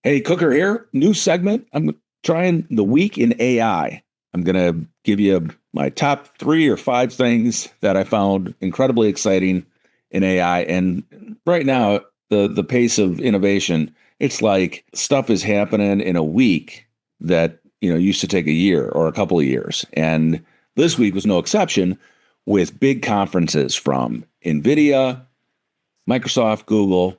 Hey, Cooker here. New segment. I'm trying the week in AI. I'm going to give you my top 3 or 5 things that I found incredibly exciting in AI. And right now, the pace of innovation, it's like stuff is happening in a week that, used to take a year or a couple of years. And this week was no exception with big conferences from NVIDIA, Microsoft, Google,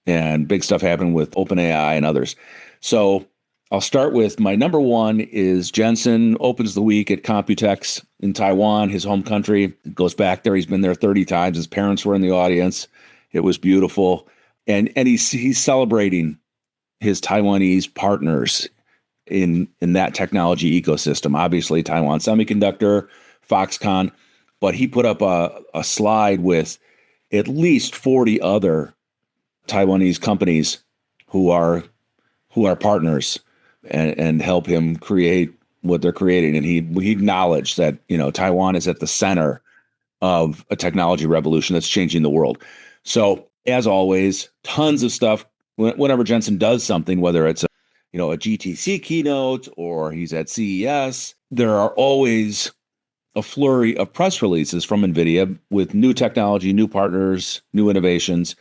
and big stuff happened with OpenAI and others. So I'll start with my number one is Jensen opens the week at Computex in Taiwan, his home country. Goes back there. He's been there 30 times. His parents were in the audience. It was beautiful. And he's celebrating his Taiwanese partners in that technology ecosystem. Obviously, Taiwan Semiconductor, Foxconn, but he put up a slide with at least 40 other Taiwanese companies who are partners and help him create what they're creating. And he acknowledged that, Taiwan is at the center of a technology revolution that's changing the world. So as always, tons of stuff. Whenever Jensen does something, whether it's a GTC keynote or he's at CES, there are always a flurry of press releases from NVIDIA with new technology, new partners, new innovations.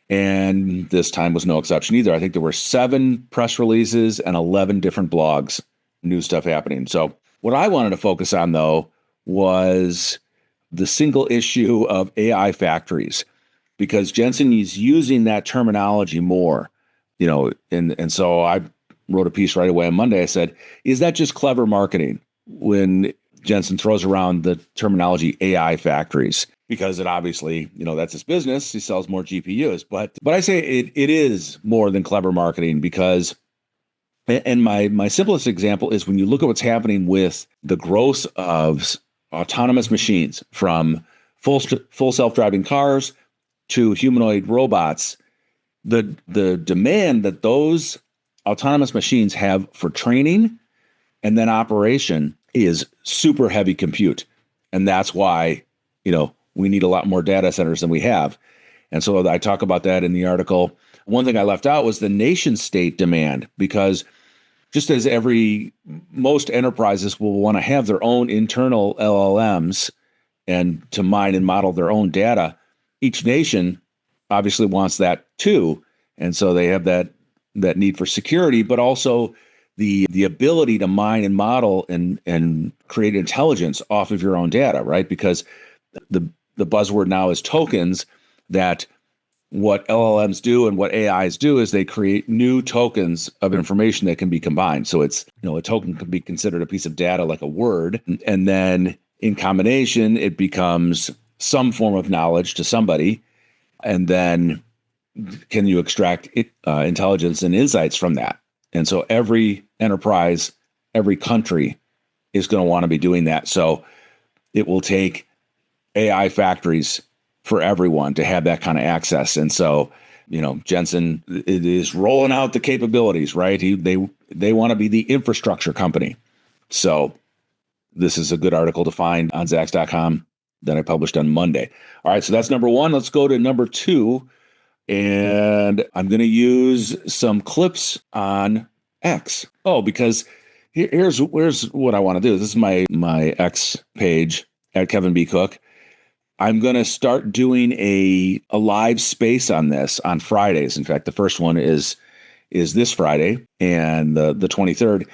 And this time was no exception either. I think there were 7 press releases and 11 different blogs, new stuff happening. So what I wanted to focus on, though, was the single issue of AI factories, because Jensen is using that terminology more, and so I wrote a piece right away on Monday. I said, is that just clever marketing when Jensen throws around the terminology AI factories? Because it obviously, that's his business. He sells more GPUs. But I say it is more than clever marketing, because, and my simplest example is when you look at what's happening with the growth of autonomous machines, from full self-driving cars to humanoid robots, the demand that those autonomous machines have for training and then operation is super heavy compute. And that's why, we need a lot more data centers than we have. And so I talk about that in the article. One thing I left out was the nation state demand, because just as most enterprises will want to have their own internal LLMs and to mine and model their own data, each nation obviously wants that too. And so they have that need for security, but also the ability to mine and model and create intelligence off of your own data, right? Because the buzzword now is tokens. That what LLMs do and what AIs do is they create new tokens of information that can be combined. So it's, a token can be considered a piece of data like a word. And then in combination, it becomes some form of knowledge to somebody. And then can you extract intelligence and insights from that? And so every enterprise, every country is going to want to be doing that. So it will take AI factories for everyone to have that kind of access. And so, Jensen is rolling out the capabilities, right? They want to be the infrastructure company. So this is a good article to find on Zax.com that I published on Monday. All right, so that's number one. Let's go to number 2. And I'm going to use some clips on X. Oh, because here's what I want to do. This is my X page at Kevin B. Cook. I'm going to start doing a live space on this on Fridays. In fact, the first one is this Friday, and the 23rd.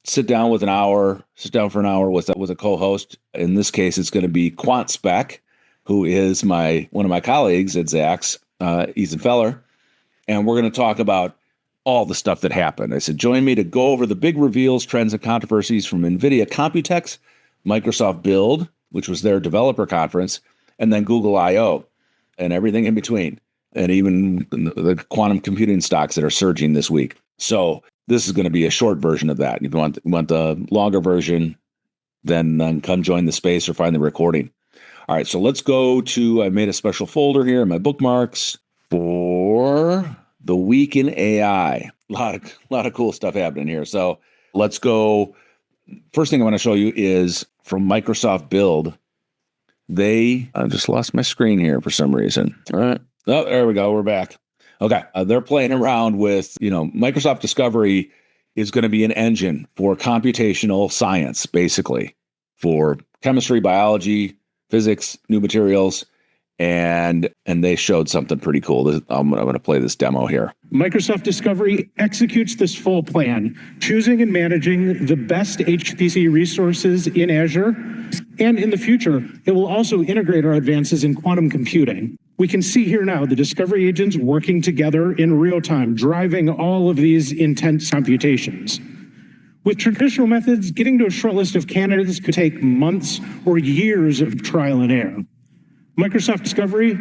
Sit down for an hour with a co-host. In this case, it's going to be Quant Spec, who is one of my colleagues at Zax, Ethan Feller, and we're going to talk about all the stuff that happened. I said, join me to go over the big reveals, trends, and controversies from NVIDIA Computex, Microsoft Build, which was their developer conference, and then Google I/O, and everything in between, and even the quantum computing stocks that are surging this week. So this is going to be a short version of that. If you want the longer version, then come join the space or find the recording. All right, so let's go to, I made a special folder here in my bookmarks for the week in AI. A lot of cool stuff happening here. So let's go. First thing I want to show you is from Microsoft Build. I just lost my screen here for some reason. All right. Oh, there we go. We're back. Okay. They're playing around with, Microsoft Discovery is going to be an engine for computational science, basically, for chemistry, biology, physics, new materials. And they showed something pretty cool. I'm going to play this demo here. Microsoft Discovery executes this full plan, choosing and managing the best HPC resources in Azure. And in the future, it will also integrate our advances in quantum computing. We can see here now the Discovery agents working together in real time, driving all of these intense computations. With traditional methods, getting to a short list of candidates could take months or years of trial and error. Microsoft Discovery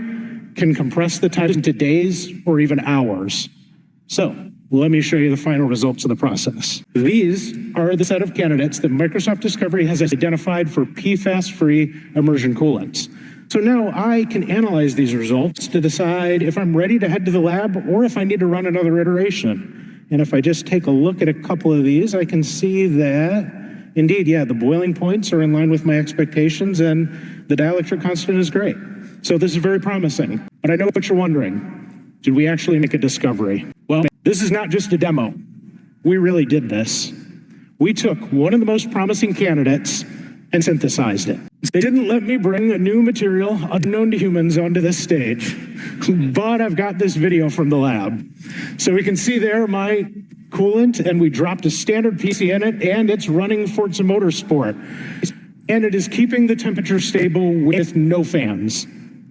can compress the time into days or even hours. So let me show you the final results of the process. These are the set of candidates that Microsoft Discovery has identified for PFAS-free immersion coolants. So now I can analyze these results to decide if I'm ready to head to the lab or if I need to run another iteration. And if I just take a look at a couple of these, I can see that indeed, the boiling points are in line with my expectations and the dielectric constant is great. So this is very promising. But I know what you're wondering. Did we actually make a discovery? Well, this is not just a demo. We really did this. We took one of the most promising candidates and synthesized it. They didn't let me bring a new material unknown to humans onto this stage, but I've got this video from the lab. So we can see there my coolant, and we dropped a standard PC in it, and it's running Forza Motorsport. And it is keeping the temperature stable with no fans.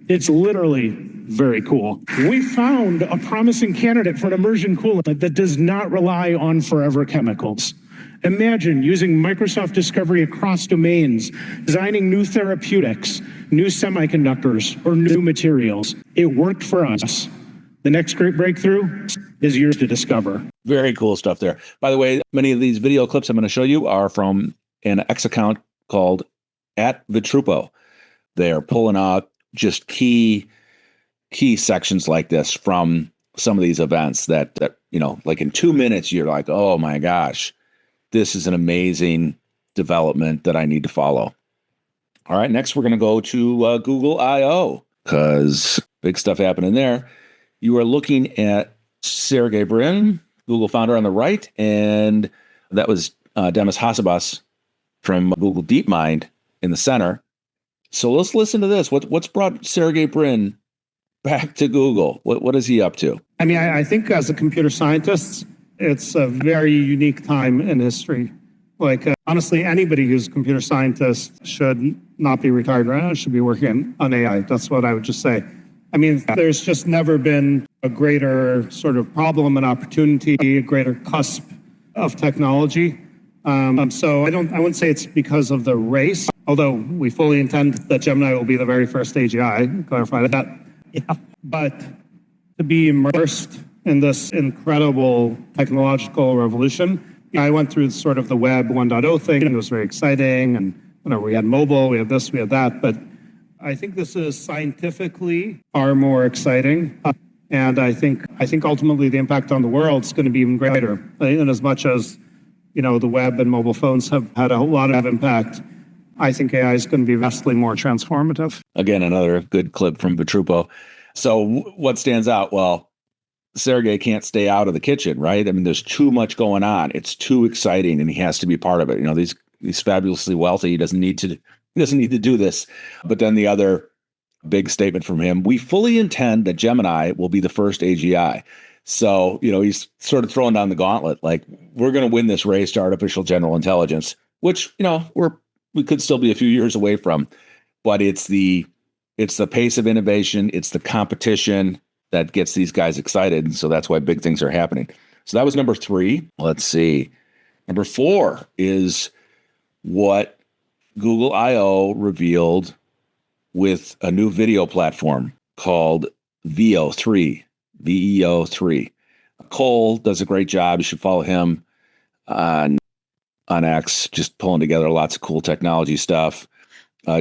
It's literally very cool. We found a promising candidate for an immersion coolant that does not rely on forever chemicals. Imagine using Microsoft Discovery across domains, designing new therapeutics, new semiconductors, or new materials. It worked for us. The next great breakthrough is yours to discover. Very cool stuff there. By the way, many of these video clips I'm going to show you are from an X account called @Vitrupo. They are pulling out just key sections like this from some of these events that like in 2 minutes, you're like, oh my gosh, this is an amazing development that I need to follow. All right, next we're going to go to Google I/O because big stuff happening there. You are looking at Sergey Brin, Google founder on the right, and that was Demis Hassabis from Google DeepMind in the center. So let's listen to this. What's brought Sergey Brin back to Google? What is he up to? I mean, I think as a computer scientist, it's a very unique time in history. Like, honestly, anybody who's a computer scientist should not be retired right now, should be working on AI. That's what I would just say. I mean, there's just never been a greater sort of problem and opportunity, a greater cusp of technology. So I wouldn't say it's because of the race, although we fully intend that Gemini will be the very first AGI, clarify that. Yeah. But to be immersed in this incredible technological revolution, I went through sort of the Web 1.0 thing. It was very exciting. And we had mobile, we had this, we had that. But I think this is scientifically far more exciting. And I think ultimately the impact on the world is going to be even greater. In as much as, the web and mobile phones have had a lot of impact, I think AI is going to be vastly more transformative. Again, another good clip from Vitrupo. So what stands out? Well, Sergey can't stay out of the kitchen, right? I mean, there's too much going on. It's too exciting, and he has to be part of it. He's fabulously wealthy. He doesn't need to do this. But then the other big statement from him: we fully intend that Gemini will be the first AGI. So, he's sort of throwing down the gauntlet. Like, we're going to win this race to artificial general intelligence, which, we could still be a few years away from. But it's the pace of innovation. It's the competition that gets these guys excited. And so that's why big things are happening. So that was number 3. Let's see. Number 4 is what Google I/O revealed with a new video platform called VEO3. VEO3. Cole does a great job. You should follow him on X, just pulling together lots of cool technology stuff.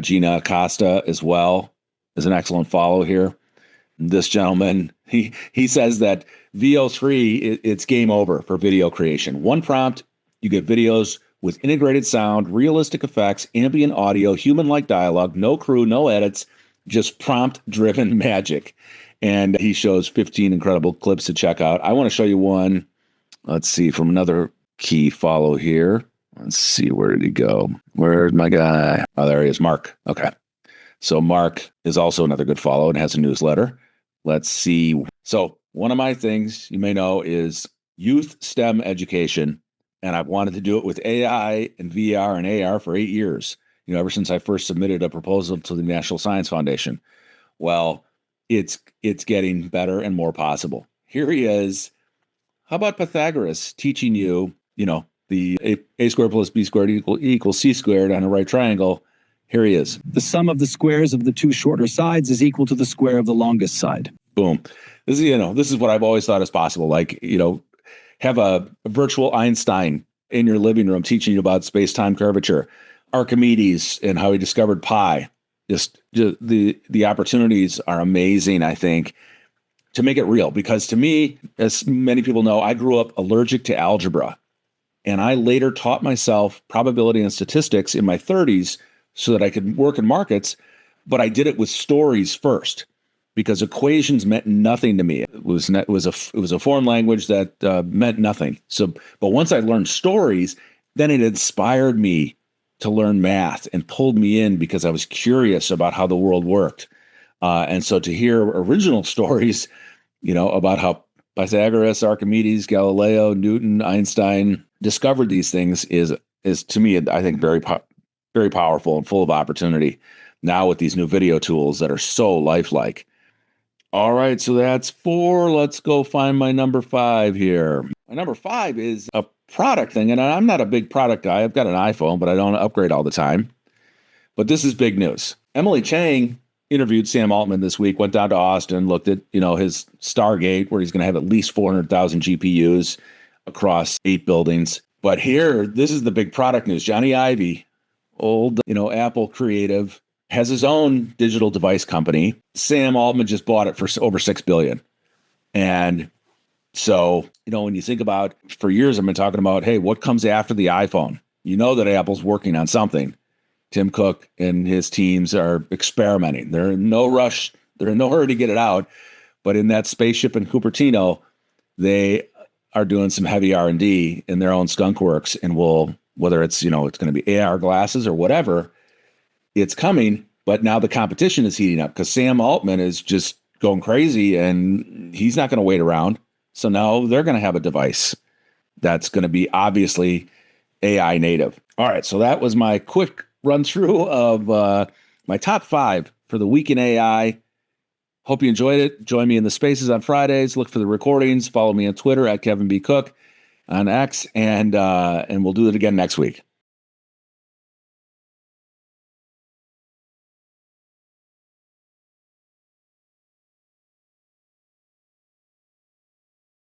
Gina Acosta as well is an excellent follow here. This gentleman, he says that VEO3, it's game over for video creation. One prompt, you get videos with integrated sound, realistic effects, ambient audio, human-like dialogue, no crew, no edits, just prompt-driven magic. And he shows 15 incredible clips to check out. I want to show you one. Let's see, from another key follow here. Let's see, where did he go? Where's my guy? Oh, there he is, Mark. Okay. So Mark is also another good follow and has a newsletter. Let's see. So one of my things you may know is youth STEM education. And I've wanted to do it with AI and VR and AR for 8 years, ever since I first submitted a proposal to the National Science Foundation. Well, it's getting better and more possible. Here he is. How about Pythagoras teaching you, the a squared plus b squared equals c squared on a right triangle? Here he is. The sum of the squares of the two shorter sides is equal to the square of the longest side. Boom. This is what I've always thought is possible. Like, have a virtual Einstein in your living room teaching you about space-time curvature, Archimedes and how he discovered pi. Just the opportunities are amazing, I think, to make it real. Because to me, as many people know, I grew up allergic to algebra. And I later taught myself probability and statistics in my 30s so that I could work in markets, but I did it with stories first because equations meant nothing to me. It was a foreign language that meant nothing. So, but once I learned stories, then it inspired me to learn math and pulled me in because I was curious about how the world worked. And so to hear original stories, about how Pythagoras, Archimedes, Galileo, Newton, Einstein discovered these things is to me, I think, very powerful and full of opportunity now with these new video tools that are so lifelike. All right, so that's 4. Let's go find my number 5 here. My number 5 is a product thing, and I'm not a big product guy. I've got an iPhone, but I don't upgrade all the time. But this is big news. Emily Chang interviewed Sam Altman this week, went down to Austin, looked at, his Stargate, where he's going to have at least 400,000 GPUs across 8 buildings. But here, this is the big product news. Johnny Ive, old, Apple creative, has his own digital device company. Sam Altman just bought it for over $6 billion. And so, when you think about, for years, I've been talking about, hey, what comes after the iPhone? You know that Apple's working on something. Tim Cook and his teams are experimenting. They're in no rush. They're in no hurry to get it out. But in that spaceship in Cupertino, they are doing some heavy R&D in their own skunk works. And whether it's, it's going to be AR glasses or whatever, it's coming. But now the competition is heating up because Sam Altman is just going crazy and he's not going to wait around. So now they're going to have a device that's going to be obviously AI native. All right. So that was my quick run through of my top 5 for the week in AI. Hope you enjoyed it. Join me in the spaces on Fridays. Look for the recordings. Follow me on Twitter at Kevin B. Cook on X, and we'll do it again next week.